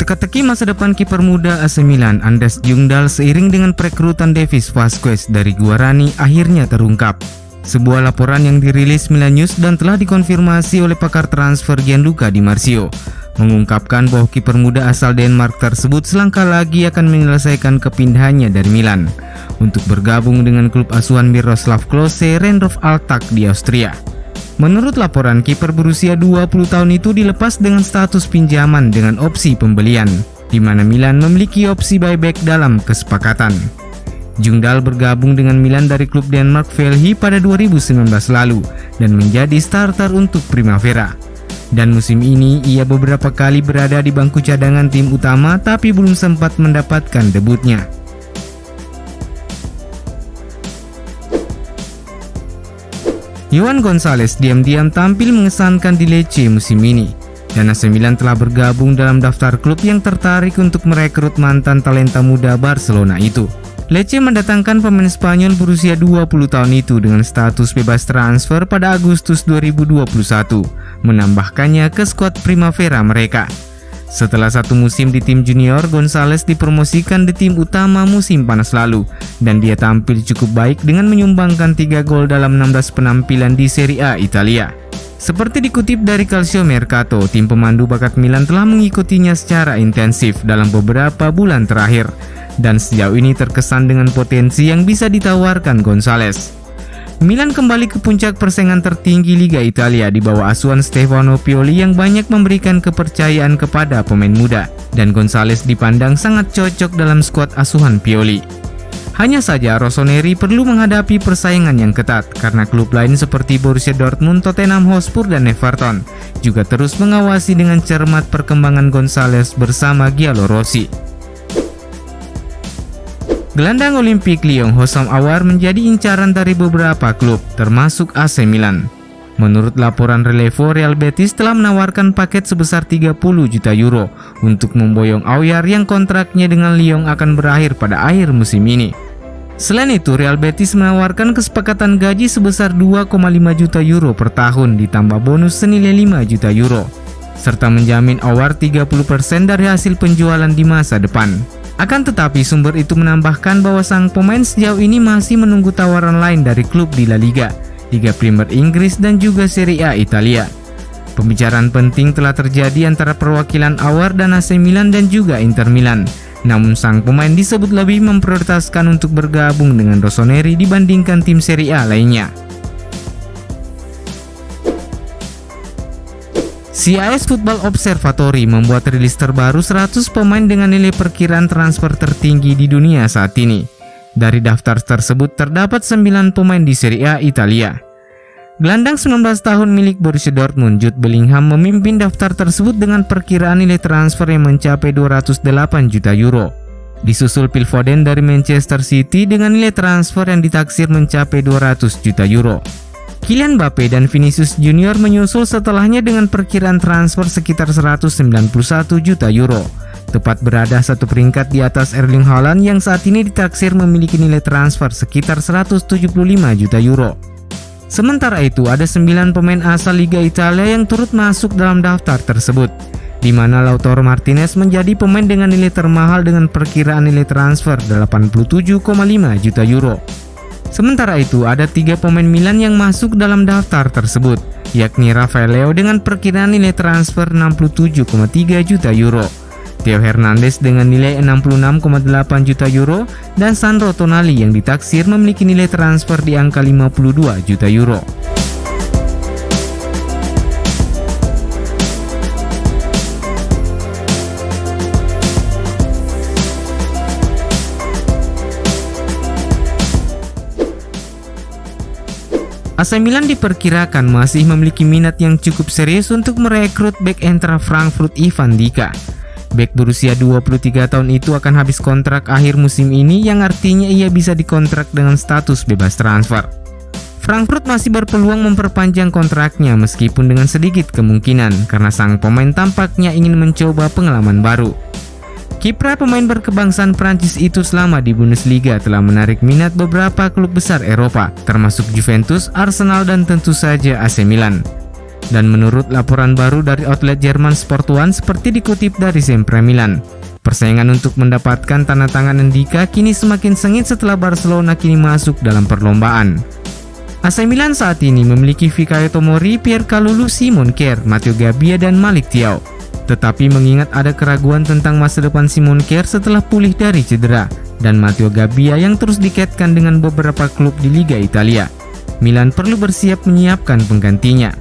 Teka-teki masa depan kiper muda AC Milan Andres Jungdal seiring dengan perekrutan Davis Vazquez dari Guarani akhirnya terungkap. Sebuah laporan yang dirilis Milan News dan telah dikonfirmasi oleh pakar transfer Gianluca Di Marzio mengungkapkan bahwa kiper muda asal Denmark tersebut selangkah lagi akan menyelesaikan kepindahannya dari Milan untuk bergabung dengan klub asuhan Miroslav Klose Rhein-Neckar-Alzey di Austria. Menurut laporan, kiper berusia 20 tahun itu dilepas dengan status pinjaman dengan opsi pembelian, di mana Milan memiliki opsi buyback dalam kesepakatan. Jungdal bergabung dengan Milan dari klub Denmark Velhi pada 2019 lalu dan menjadi starter untuk Primavera. Dan musim ini ia beberapa kali berada di bangku cadangan tim utama tapi belum sempat mendapatkan debutnya. Johan Gonzalez diam-diam tampil mengesankan di Lecce musim ini, dan AC Milan telah bergabung dalam daftar klub yang tertarik untuk merekrut mantan talenta muda Barcelona itu. Lecce mendatangkan pemain Spanyol berusia 20 tahun itu dengan status bebas transfer pada Agustus 2021, menambahkannya ke skuad Primavera mereka. Setelah satu musim di tim junior, Gonzalez dipromosikan di tim utama musim panas lalu dan dia tampil cukup baik dengan menyumbangkan 3 gol dalam 16 penampilan di Serie A Italia. Seperti dikutip dari Calciomercato, tim pemandu bakat Milan telah mengikutinya secara intensif dalam beberapa bulan terakhir dan sejauh ini terkesan dengan potensi yang bisa ditawarkan Gonzalez. Milan kembali ke puncak persaingan tertinggi Liga Italia di bawah asuhan Stefano Pioli yang banyak memberikan kepercayaan kepada pemain muda, dan Gonzalez dipandang sangat cocok dalam skuad asuhan Pioli. Hanya saja Rossoneri perlu menghadapi persaingan yang ketat karena klub lain seperti Borussia Dortmund, Tottenham Hotspur, dan Everton juga terus mengawasi dengan cermat perkembangan Gonzalez bersama Giallorossi. Gelandang Olimpik Lyon Houssam Aouar menjadi incaran dari beberapa klub, termasuk AC Milan. Menurut laporan Relevo, Real Betis telah menawarkan paket sebesar 30 juta euro untuk memboyong Aouar yang kontraknya dengan Lyon akan berakhir pada akhir musim ini. Selain itu, Real Betis menawarkan kesepakatan gaji sebesar 2,5 juta euro per tahun ditambah bonus senilai 5 juta euro, serta menjamin Aouar 30% dari hasil penjualan di masa depan. Akan tetapi sumber itu menambahkan bahwa sang pemain sejauh ini masih menunggu tawaran lain dari klub di La Liga, Liga Primer Inggris, dan juga Serie A Italia. Pembicaraan penting telah terjadi antara perwakilan Aouar dan AC Milan dan juga Inter Milan. Namun sang pemain disebut lebih memprioritaskan untuk bergabung dengan Rossoneri dibandingkan tim Serie A lainnya. CIS Football Observatory membuat rilis terbaru 100 pemain dengan nilai perkiraan transfer tertinggi di dunia saat ini. Dari daftar tersebut terdapat 9 pemain di Serie A Italia. Gelandang 19 tahun milik Borussia Dortmund, Jude Bellingham, memimpin daftar tersebut dengan perkiraan nilai transfer yang mencapai 208 juta euro. Disusul Phil Foden dari Manchester City dengan nilai transfer yang ditaksir mencapai 200 juta euro. Kylian Mbappe dan Vinicius Junior menyusul setelahnya dengan perkiraan transfer sekitar 191 juta euro, tepat berada satu peringkat di atas Erling Haaland yang saat ini ditaksir memiliki nilai transfer sekitar 175 juta euro. Sementara itu, ada 9 pemain asal Liga Italia yang turut masuk dalam daftar tersebut, di mana Lautaro Martinez menjadi pemain dengan nilai termahal dengan perkiraan nilai transfer 87,5 juta euro. Sementara itu, ada 3 pemain Milan yang masuk dalam daftar tersebut, yakni Rafael Leao dengan perkiraan nilai transfer 67,3 juta euro, Theo Hernandez dengan nilai 66,8 juta euro, dan Sandro Tonali yang ditaksir memiliki nilai transfer di angka 52 juta euro. AC Milan diperkirakan masih memiliki minat yang cukup serius untuk merekrut bek Eintracht Frankfurt Ivan Dika. Bek berusia 23 tahun itu akan habis kontrak akhir musim ini, yang artinya ia bisa dikontrak dengan status bebas transfer. Frankfurt masih berpeluang memperpanjang kontraknya meskipun dengan sedikit kemungkinan karena sang pemain tampaknya ingin mencoba pengalaman baru. Kiprah pemain berkebangsaan Prancis itu selama di Bundesliga telah menarik minat beberapa klub besar Eropa, termasuk Juventus, Arsenal, dan tentu saja AC Milan. Dan menurut laporan baru dari outlet Jerman Sport One seperti dikutip dari Sempre Milan, persaingan untuk mendapatkan tanda tangan Ndicka kini semakin sengit setelah Barcelona kini masuk dalam perlombaan. AC Milan saat ini memiliki Fikayo Tomori, Pierluigi, Simon Kjaer, Matteo Gabbia, dan Malick Thiaw. Tetapi mengingat ada keraguan tentang masa depan Simon Kjaer setelah pulih dari cedera, dan Matteo Gabbia yang terus dikaitkan dengan beberapa klub di Liga Italia, Milan perlu bersiap menyiapkan penggantinya.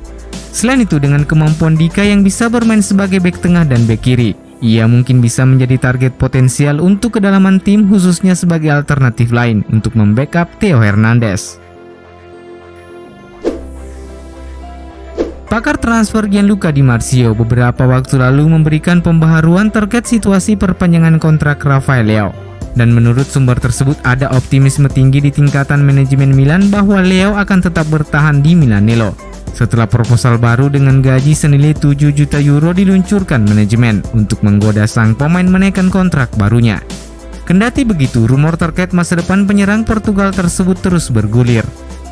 Selain itu, dengan kemampuan Ndicka yang bisa bermain sebagai bek tengah dan bek kiri, ia mungkin bisa menjadi target potensial untuk kedalaman tim, khususnya sebagai alternatif lain untuk membackup Theo Hernandez. Pakar transfer Gianluca Di Marzio beberapa waktu lalu memberikan pembaharuan terkait situasi perpanjangan kontrak Rafael Leao. Dan menurut sumber tersebut ada optimisme tinggi di tingkatan manajemen Milan bahwa Leao akan tetap bertahan di Milanello setelah proposal baru dengan gaji senilai 7 juta euro diluncurkan manajemen untuk menggoda sang pemain menaikkan kontrak barunya. Kendati begitu, rumor terkait masa depan penyerang Portugal tersebut terus bergulir.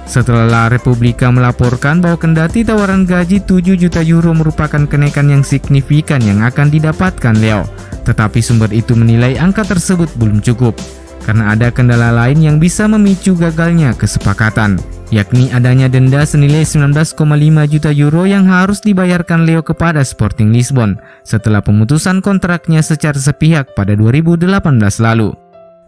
Setelah La Repubblica melaporkan bahwa kendati tawaran gaji 7 juta euro merupakan kenaikan yang signifikan yang akan didapatkan Leao, tetapi sumber itu menilai angka tersebut belum cukup karena ada kendala lain yang bisa memicu gagalnya kesepakatan, yakni adanya denda senilai 19,5 juta euro yang harus dibayarkan Leao kepada Sporting Lisbon setelah pemutusan kontraknya secara sepihak pada 2018 lalu.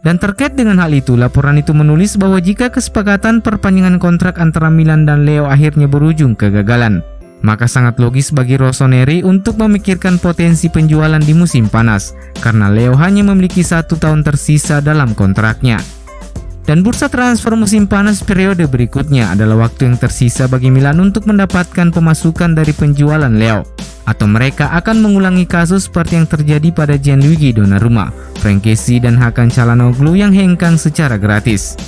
Dan terkait dengan hal itu, laporan itu menulis bahwa jika kesepakatan perpanjangan kontrak antara Milan dan Leao akhirnya berujung kegagalan, maka sangat logis bagi Rossoneri untuk memikirkan potensi penjualan di musim panas, karena Leao hanya memiliki 1 tahun tersisa dalam kontraknya. Dan bursa transfer musim panas periode berikutnya adalah waktu yang tersisa bagi Milan untuk mendapatkan pemasukan dari penjualan Leao, atau mereka akan mengulangi kasus seperti yang terjadi pada Gianluigi Donnarumma, Franck Kessie, dan Hakan Çalhanoğlu yang hengkang secara gratis.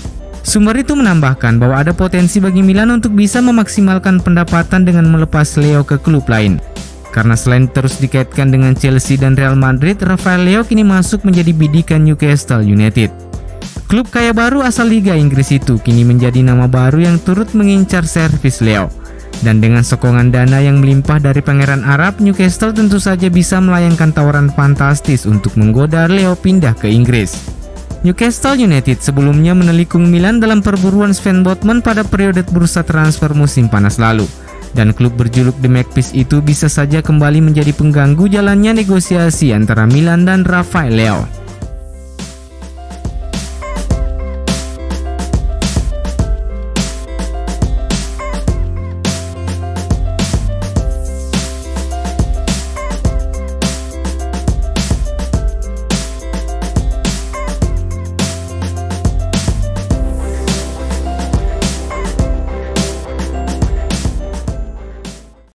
Sumber itu menambahkan bahwa ada potensi bagi Milan untuk bisa memaksimalkan pendapatan dengan melepas Leao ke klub lain. Karena selain terus dikaitkan dengan Chelsea dan Real Madrid, Rafael Leao kini masuk menjadi bidikan Newcastle United. Klub kaya baru asal Liga Inggris itu kini menjadi nama baru yang turut mengincar servis Leao. Dan dengan sokongan dana yang melimpah dari Pangeran Arab, Newcastle tentu saja bisa melayangkan tawaran fantastis untuk menggoda Leao pindah ke Inggris. Newcastle United sebelumnya menelikung Milan dalam perburuan Sven Botman pada periode bursa transfer musim panas lalu. Dan klub berjuluk The Magpies itu bisa saja kembali menjadi pengganggu jalannya negosiasi antara Milan dan Rafael Leao.